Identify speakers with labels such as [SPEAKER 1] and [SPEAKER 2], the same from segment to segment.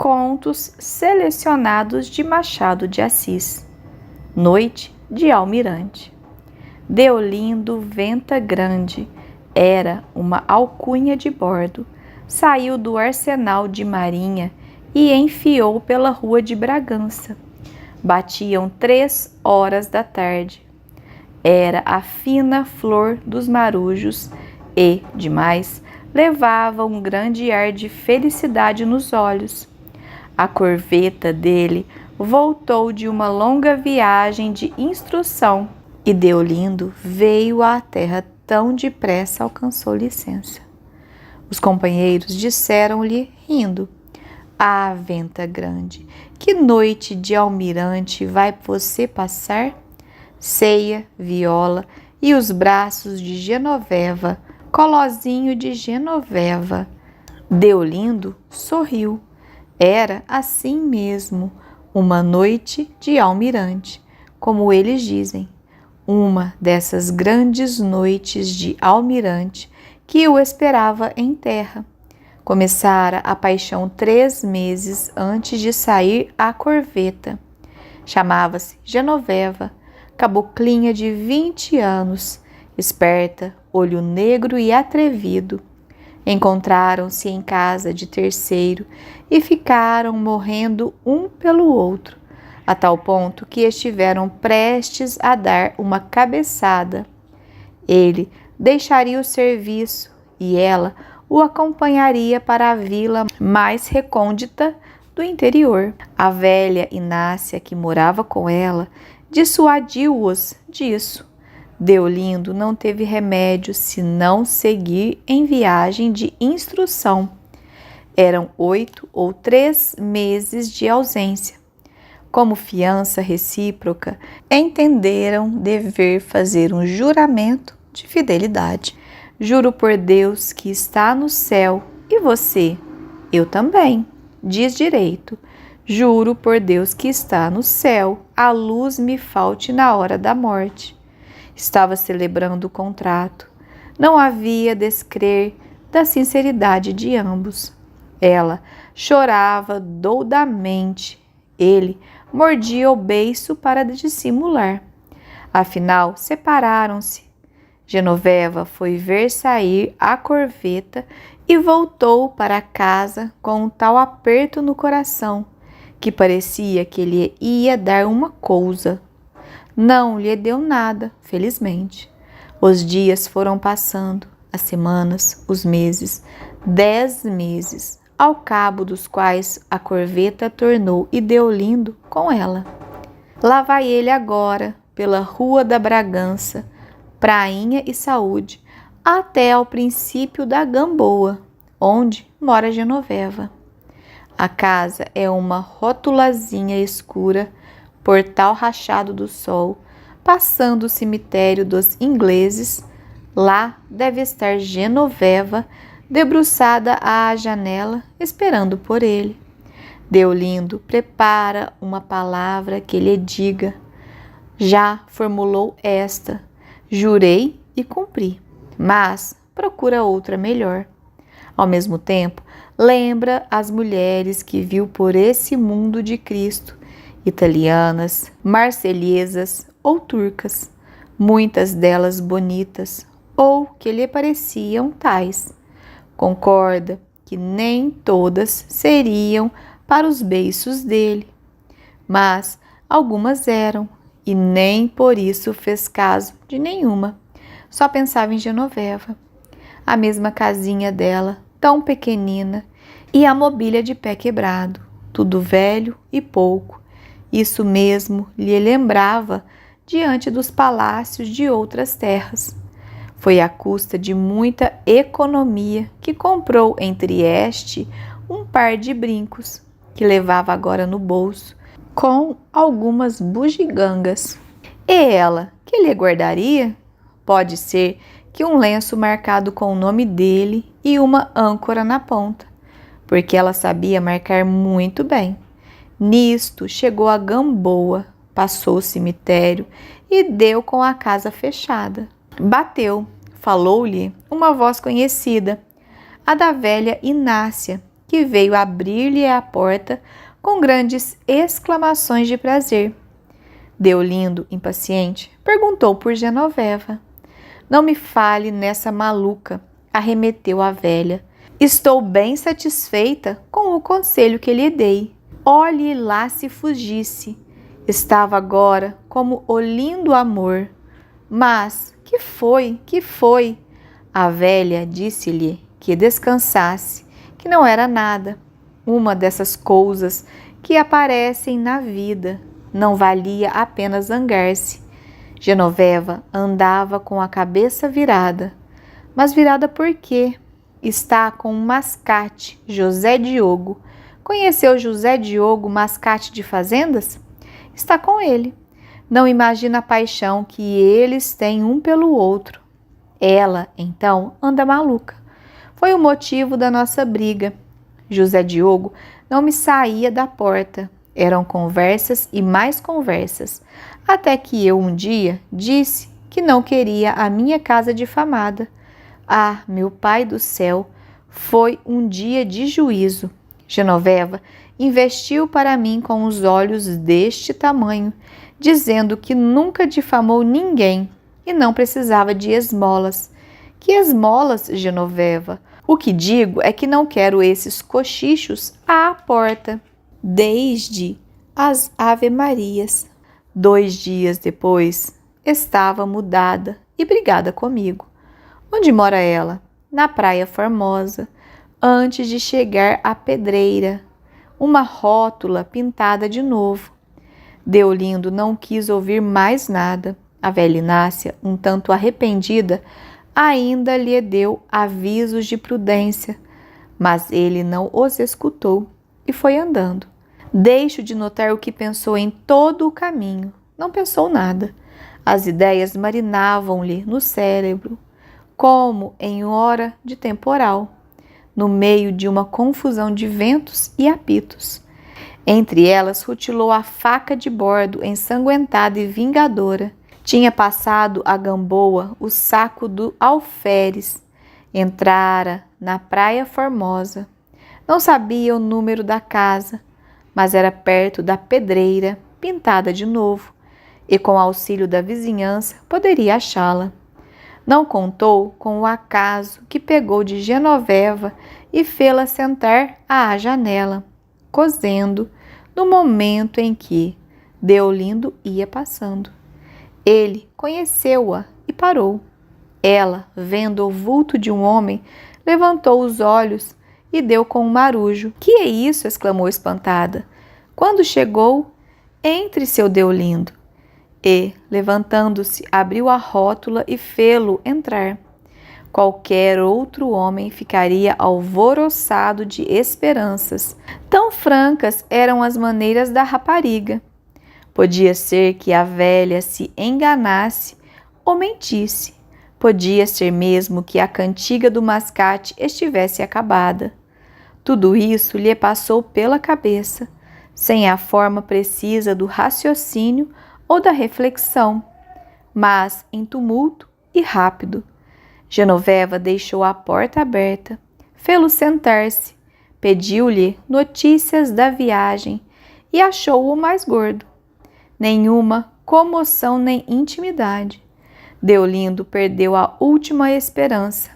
[SPEAKER 1] Contos selecionados de Machado de Assis. Noite de Almirante. Deolindo Venta Grande era uma alcunha de bordo. Saiu do arsenal de marinha e enfiou pela rua de Bragança. Batiam 3 horas da tarde. Era a fina flor dos marujos e, demais, levava um grande ar de felicidade nos olhos. A corveta dele voltou de uma longa viagem de instrução e Deolindo veio à terra tão depressa alcançou licença. Os companheiros disseram-lhe, rindo: "Ah, Venta Grande, que noite de almirante vai você passar? Ceia, viola e os braços de Genoveva, colozinho de Genoveva." Deolindo sorriu. Era assim mesmo, uma noite de almirante, como eles dizem, uma dessas grandes noites de almirante que o esperava em terra. Começara a paixão 3 meses antes de sair a corveta. Chamava-se Genoveva, caboclinha de 20 anos, esperta, olho negro e atrevido. Encontraram-se em casa de terceiro e ficaram morrendo um pelo outro, a tal ponto que estiveram prestes a dar uma cabeçada. Ele deixaria o serviço e ela o acompanharia para a vila mais recôndita do interior. A velha Inácia, que morava com ela, dissuadiu-os disso. Deolindo não teve remédio senão seguir em viagem de instrução. Eram 8 ou 3 meses de ausência. Como fiança recíproca, entenderam dever fazer um juramento de fidelidade. "Juro por Deus que está no céu, e você?" "Eu também." "Diz direito." "Juro por Deus que está no céu, a luz me falte na hora da morte." Estava celebrando o contrato. Não havia descrer da sinceridade de ambos. Ela chorava doudamente. Ele mordia o beiço para dissimular. Afinal, separaram-se. Genoveva foi ver sair a corveta e voltou para casa com um tal aperto no coração que parecia que lhe ia dar uma cousa. Não lhe deu nada, felizmente. Os dias foram passando, as semanas, os meses, 10 meses, ao cabo dos quais a corveta tornou e Deolindo com ela. Lá vai ele agora, pela rua da Bragança, Prainha e Saúde, até ao princípio da Gamboa, onde mora Genoveva. A casa é uma rotulazinha escura, portal rachado do sol, passando o cemitério dos ingleses. Lá deve estar Genoveva, debruçada à janela, esperando por ele. Deolindo prepara uma palavra que lhe diga. Já formulou esta: "Jurei e cumpri", mas procura outra melhor. Ao mesmo tempo, lembra as mulheres que viu por esse mundo de Cristo, italianas, marselhesas ou turcas, muitas delas bonitas, ou que lhe pareciam tais. Concorda que nem todas seriam para os beiços dele, mas algumas eram, e nem por isso fez caso de nenhuma. Só pensava em Genoveva, a mesma casinha dela, tão pequenina, e a mobília de pé quebrado, tudo velho e pouco. Isso mesmo lhe lembrava diante dos palácios de outras terras. Foi à custa de muita economia que comprou em Trieste um par de brincos, que levava agora no bolso, com algumas bugigangas. E ela, que lhe guardaria? Pode ser que um lenço marcado com o nome dele e uma âncora na ponta, porque ela sabia marcar muito bem. Nisto chegou a Gamboa, passou o cemitério e deu com a casa fechada. Bateu, falou-lhe uma voz conhecida, a da velha Inácia, que veio abrir-lhe a porta com grandes exclamações de prazer. Deolindo, impaciente, perguntou por Genoveva. Não me fale nessa maluca, arremeteu a velha. Estou bem satisfeita com o conselho que lhe dei. Olhe lá se fugisse. Estava agora como o lindo amor. Mas, que foi? Que foi? A velha disse-lhe que descansasse, que não era nada. Uma dessas coisas que aparecem na vida. Não valia a pena zangar-se. Genoveva andava com a cabeça virada. Mas virada por quê? Está com um mascate, José Diogo. Conheceu José Diogo, mascate de fazendas? Está com ele. Não imagina a paixão que eles têm um pelo outro. Ela, então, anda maluca. Foi o motivo da nossa briga. José Diogo não me saía da porta. Eram conversas e mais conversas, até que eu um dia disse que não queria a minha casa difamada. Ah, meu pai do céu, foi um dia de juízo. Genoveva investiu para mim com os olhos deste tamanho, dizendo que nunca difamou ninguém e não precisava de esmolas. Que esmolas, Genoveva? O que digo é que não quero esses cochichos à porta. Desde as Ave-Marias. 2 dias depois, estava mudada e brigada comigo. Onde mora ela? Na Praia Formosa, antes de chegar à pedreira. Uma rótula pintada de novo. Deolindo não quis ouvir mais nada. A velha Inácia, um tanto arrependida, ainda lhe deu avisos de prudência, mas ele não os escutou e foi andando. Deixo de notar o que pensou em todo o caminho. Não pensou nada. As ideias marinavam-lhe no cérebro, como em hora de temporal, no meio de uma confusão de ventos e apitos. Entre elas rutilou a faca de bordo, ensanguentada e vingadora. Tinha passado a Gamboa o saco do alferes. Entrara na Praia Formosa. Não sabia o número da casa, mas era perto da pedreira, pintada de novo, e com auxílio da vizinhança poderia achá-la. Não contou com o acaso que pegou de Genoveva e fê-la sentar à janela, cosendo, no momento em que Deolindo ia passando. Ele conheceu-a e parou. Ela, vendo o vulto de um homem, levantou os olhos e deu com um marujo. Que é isso? Exclamou espantada. Quando chegou, entre seu Deolindo. E, levantando-se, abriu a rótula e fê-lo entrar. Qualquer outro homem ficaria alvoroçado de esperanças. Tão francas eram as maneiras da rapariga. Podia ser que a velha se enganasse ou mentisse. Podia ser mesmo que a cantiga do mascate estivesse acabada. Tudo isso lhe passou pela cabeça, sem a forma precisa do raciocínio ou da reflexão, mas em tumulto e rápido. Genoveva deixou a porta aberta, fê-lo sentar-se, pediu-lhe notícias da viagem e achou-o mais gordo. Nenhuma comoção nem intimidade. Deolindo perdeu a última esperança.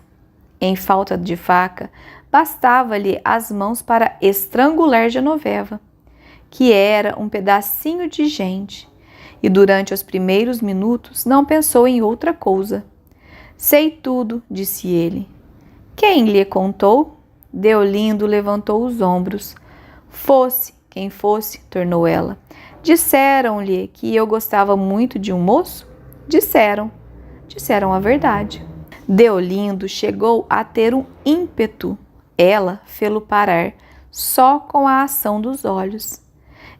[SPEAKER 1] Em falta de faca, bastava-lhe as mãos para estrangular Genoveva, que era um pedacinho de gente, e durante os primeiros minutos não pensou em outra coisa. Sei tudo, disse ele. Quem lhe contou? Deolindo levantou os ombros. Fosse quem fosse, tornou ela. Disseram-lhe que eu gostava muito de um moço? Disseram a verdade. Deolindo chegou a ter um ímpeto. Ela fê-lo parar, só com a ação dos olhos.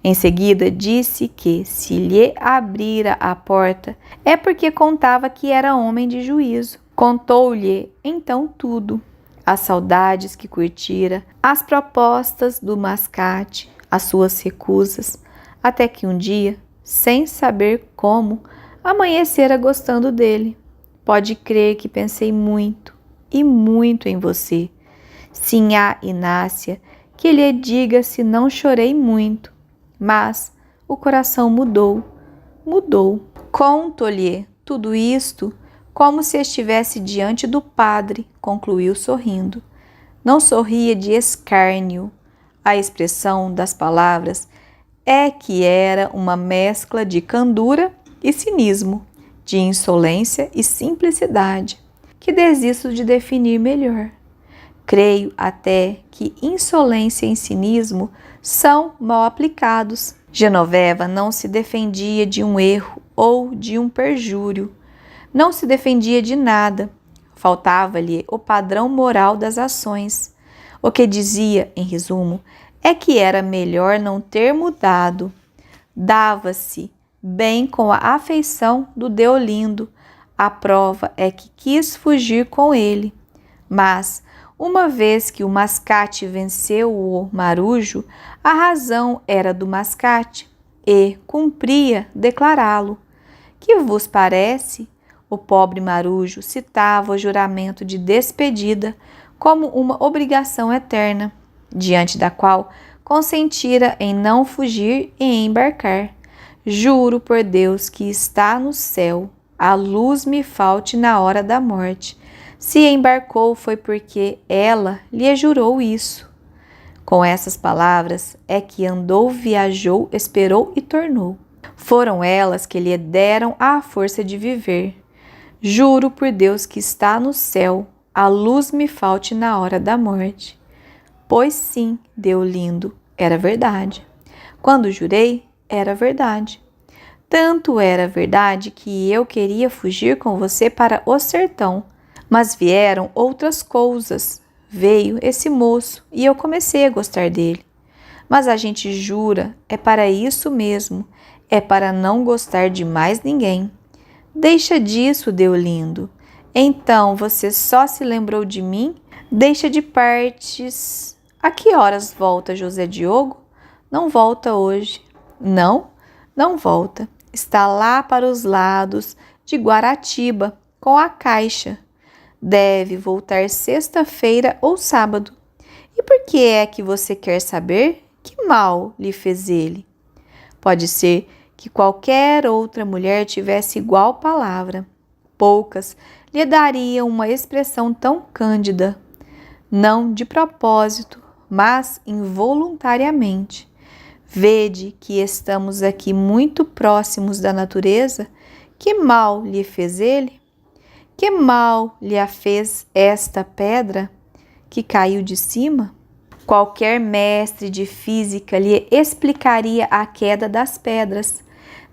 [SPEAKER 1] Em seguida disse que, se lhe abrira a porta, é porque contava que era homem de juízo. Contou-lhe então tudo, as saudades que curtira, as propostas do mascate, as suas recusas, até que um dia, sem saber como, amanhecera gostando dele. Pode crer que pensei muito, e muito em você. Sinhá Inácia, que lhe diga se não chorei muito, mas o coração mudou. Conto-lhe tudo isto como se estivesse diante do padre, concluiu sorrindo. Não sorria de escárnio. A expressão das palavras é que era uma mescla de candura e cinismo, de insolência e simplicidade, que desisto de definir melhor. Creio até que insolência e cinismo são mal aplicados. Genoveva não se defendia de um erro ou de um perjúrio. Não se defendia de nada. Faltava-lhe o padrão moral das ações. O que dizia, em resumo, é que era melhor não ter mudado. Dava-se bem com a afeição do Deolindo. A prova é que quis fugir com ele. Mas, uma vez que o mascate venceu o marujo, a razão era do mascate e cumpria declará-lo. Que vos parece? O pobre marujo citava o juramento de despedida como uma obrigação eterna, diante da qual consentira em não fugir e em embarcar. Juro por Deus que está no céu, a luz me falte na hora da morte. Se embarcou foi porque ela lhe jurou isso. Com essas palavras é que andou, viajou, esperou e tornou. Foram elas que lhe deram a força de viver. Juro por Deus que está no céu, a luz me falte na hora da morte. Pois sim, Deolindo, era verdade. Quando jurei, era verdade. Tanto era verdade que eu queria fugir com você para o sertão. Mas vieram outras coisas. Veio esse moço e eu comecei a gostar dele. Mas a gente jura, é para isso mesmo, é para não gostar de mais ninguém. Deixa disso, Deolindo. Então você só se lembrou de mim? Deixa de partes. A que horas volta José Diogo? Não volta hoje. Não? Não volta. Está lá para os lados de Guaratiba, com a caixa. Deve voltar sexta-feira ou sábado. E por que é que você quer saber? Que mal lhe fez ele? Pode ser que qualquer outra mulher tivesse igual palavra. Poucas lhe dariam uma expressão tão cândida. Não de propósito, mas involuntariamente. Vede que estamos aqui muito próximos da natureza. Que mal lhe fez ele? Que mal lhe a fez esta pedra que caiu de cima? Qualquer mestre de física lhe explicaria a queda das pedras.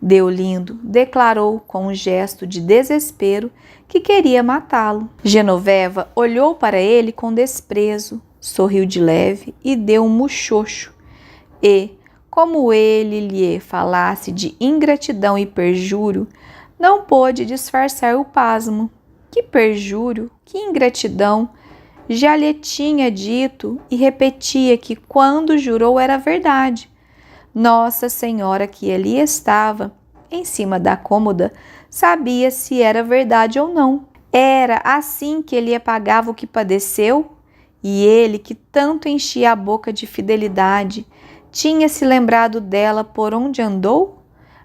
[SPEAKER 1] Deolindo declarou com um gesto de desespero que queria matá-lo. Genoveva olhou para ele com desprezo, sorriu de leve e deu um muxoxo. E, como ele lhe falasse de ingratidão e perjúrio, não pôde disfarçar o pasmo. Que perjúrio, que ingratidão! Já lhe tinha dito e repetia que quando jurou era verdade. Nossa Senhora que ali estava, em cima da cômoda, sabia se era verdade ou não. Era assim que ele apagava o que padeceu? E ele, que tanto enchia a boca de fidelidade, tinha se lembrado dela por onde andou?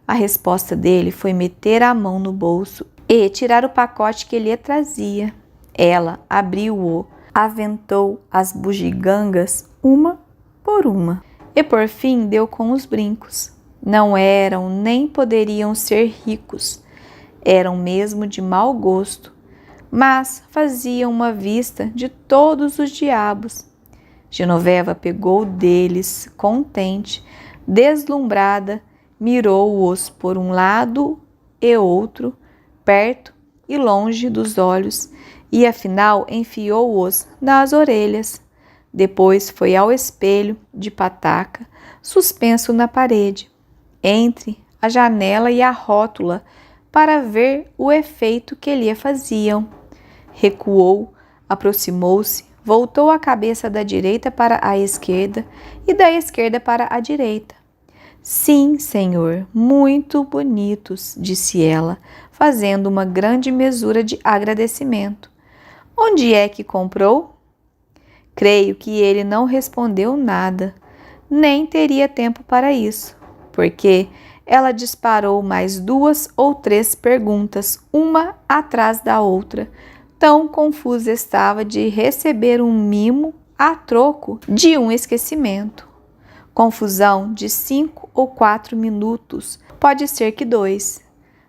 [SPEAKER 1] A resposta dele foi meter a mão no bolso e tirar o pacote que lhe trazia. Ela abriu-o, aventou as bugigangas uma por uma e por fim deu com os brincos. Não eram nem poderiam ser ricos, eram mesmo de mau gosto, mas faziam uma vista de todos os diabos. Genoveva pegou deles, contente, deslumbrada, mirou-os por um lado e outro, perto e longe dos olhos, e afinal enfiou-os nas orelhas. Depois foi ao espelho de pataca, suspenso na parede, entre a janela e a rótula, para ver o efeito que lhe faziam. Recuou, aproximou-se, voltou a cabeça da direita para a esquerda e da esquerda para a direita. Sim, senhor, muito bonitos, disse ela, fazendo uma grande mesura de agradecimento. Onde é que comprou? Creio que ele não respondeu nada, nem teria tempo para isso, porque ela disparou mais 2 ou 3 perguntas, uma atrás da outra. Tão confusa estava de receber um mimo a troco de um esquecimento. Confusão de 5 ou 4 minutos, pode ser que 2.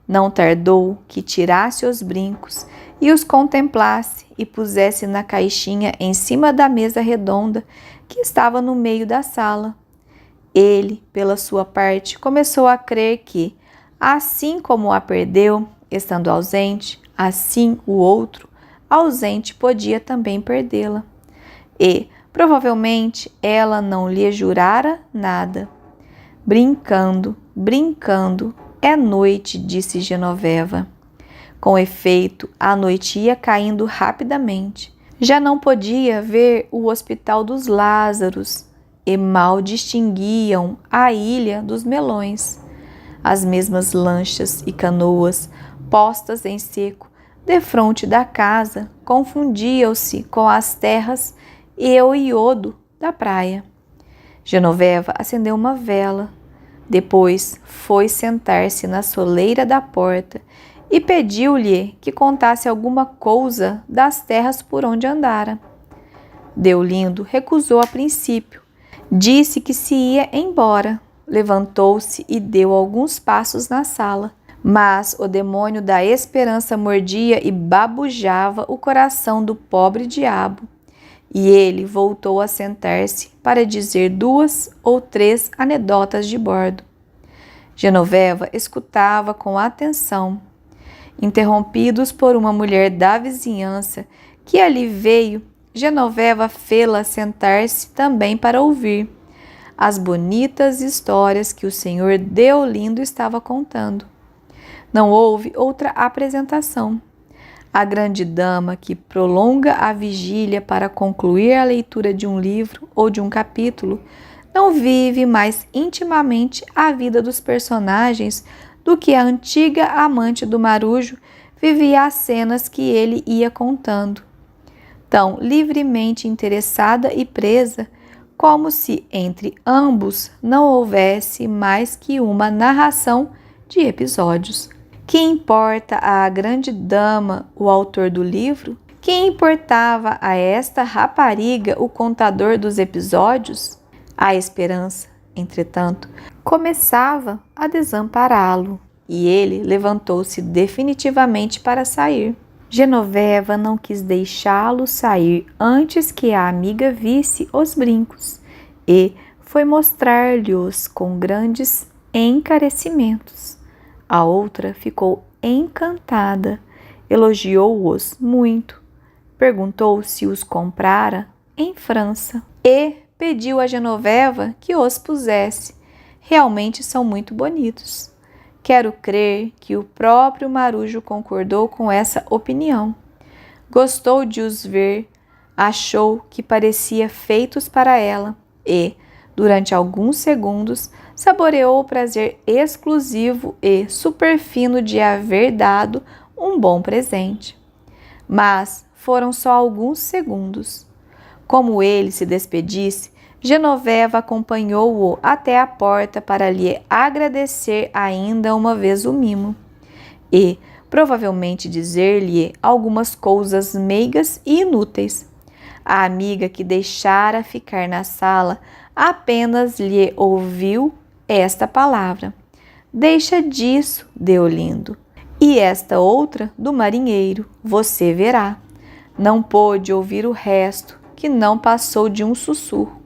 [SPEAKER 1] Não tardou que tirasse os brincos e os contemplasse e pusesse na caixinha em cima da mesa redonda que estava no meio da sala. Ele, pela sua parte, começou a crer que, assim como a perdeu, estando ausente, assim o outro, ausente, podia também perdê-la. E, provavelmente, ela não lhe jurara nada. Brincando, brincando, é noite, disse Genoveva. Com efeito, a noite ia caindo rapidamente. Já não podia ver o Hospital dos Lázaros e mal distinguiam a Ilha dos Melões. As mesmas lanchas e canoas postas em seco defronte da casa confundiam-se com as terras e o iodo da praia. Genoveva acendeu uma vela. Depois foi sentar-se na soleira da porta e pediu-lhe que contasse alguma coisa das terras por onde andara. Deolindo recusou a princípio. Disse que se ia embora. Levantou-se e deu alguns passos na sala. Mas o demônio da esperança mordia e babujava o coração do pobre diabo. E ele voltou a sentar-se para dizer 2 ou 3 anedotas de bordo. Genoveva escutava com atenção, interrompidos por uma mulher da vizinhança que ali veio. Genoveva fê-la sentar-se também para ouvir as bonitas histórias que o senhor Deolindo estava contando. Não houve outra apresentação. A grande dama que prolonga a vigília para concluir a leitura de um livro ou de um capítulo não vive mais intimamente a vida dos personagens do que a antiga amante do Marujo vivia as cenas que ele ia contando, tão livremente interessada e presa, como se entre ambos não houvesse mais que uma narração de episódios. Que importa à grande dama o autor do livro? Que importava a esta rapariga o contador dos episódios? A esperança, entretanto, começava a desampará-lo, e ele levantou-se definitivamente para sair. Genoveva não quis deixá-lo sair antes que a amiga visse os brincos e foi mostrar-lhe-os com grandes encarecimentos. A outra ficou encantada, elogiou-os muito, perguntou se os comprara em França e pediu a Genoveva que os pusesse. Realmente são muito bonitos. Quero crer que o próprio Marujo concordou com essa opinião. Gostou de os ver, achou que parecia feitos para ela e, durante alguns segundos, saboreou o prazer exclusivo e superfino de haver dado um bom presente. Mas foram só alguns segundos. Como ele se despedisse, Genoveva acompanhou-o até a porta para lhe agradecer ainda uma vez o mimo e, provavelmente, dizer-lhe algumas coisas meigas e inúteis. A amiga que deixara ficar na sala apenas lhe ouviu esta palavra: deixa disso, Deolindo. E esta outra do marinheiro, você verá. Não pôde ouvir o resto, que não passou de um sussurro.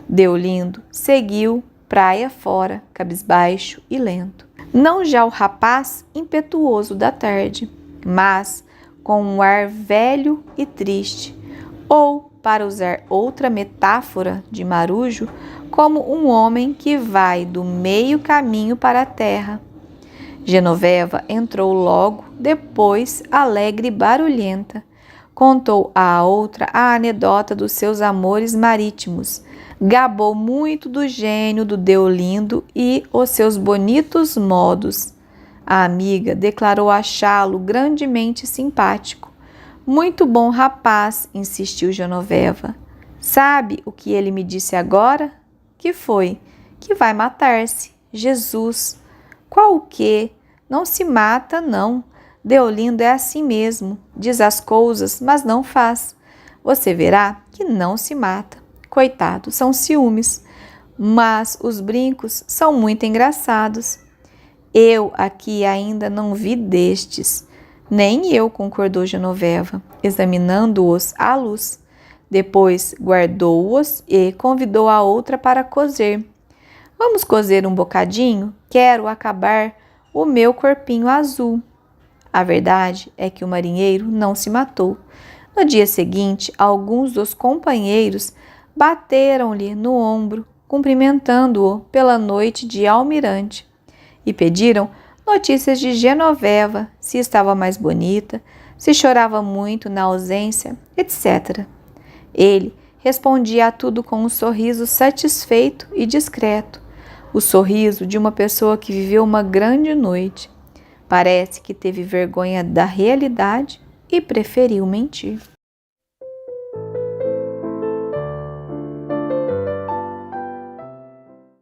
[SPEAKER 1] Deolindo seguiu praia fora, cabisbaixo e lento. Não já o rapaz impetuoso da tarde, mas com um ar velho e triste, ou, para usar outra metáfora de Marujo, como um homem que vai do meio caminho para a terra. Genoveva entrou logo depois, alegre e barulhenta. Contou à outra a anedota dos seus amores marítimos. Gabou muito do gênio do Deolindo e os seus bonitos modos. A amiga declarou achá-lo grandemente simpático. Muito bom rapaz, insistiu Genoveva. Sabe o que ele me disse agora? Que foi? Que vai matar-se. Jesus. Qual o quê? Não se mata, não. Deolindo é assim mesmo. Diz as coisas, mas não faz. Você verá que não se mata. Coitado, são ciúmes. Mas os brincos são muito engraçados. Eu aqui ainda não vi destes. Nem eu, concordou Genoveva, examinando-os à luz. Depois guardou-os e convidou a outra para cozer. Vamos cozer um bocadinho? Quero acabar o meu corpinho azul. A verdade é que o marinheiro não se matou. No dia seguinte, alguns dos companheiros bateram-lhe no ombro, cumprimentando-o pela noite de almirante, e pediram notícias de Genoveva, se estava mais bonita, se chorava muito na ausência, etc. Ele respondia a tudo com um sorriso satisfeito e discreto, o sorriso de uma pessoa que viveu uma grande noite. Parece que teve vergonha da realidade e preferiu mentir.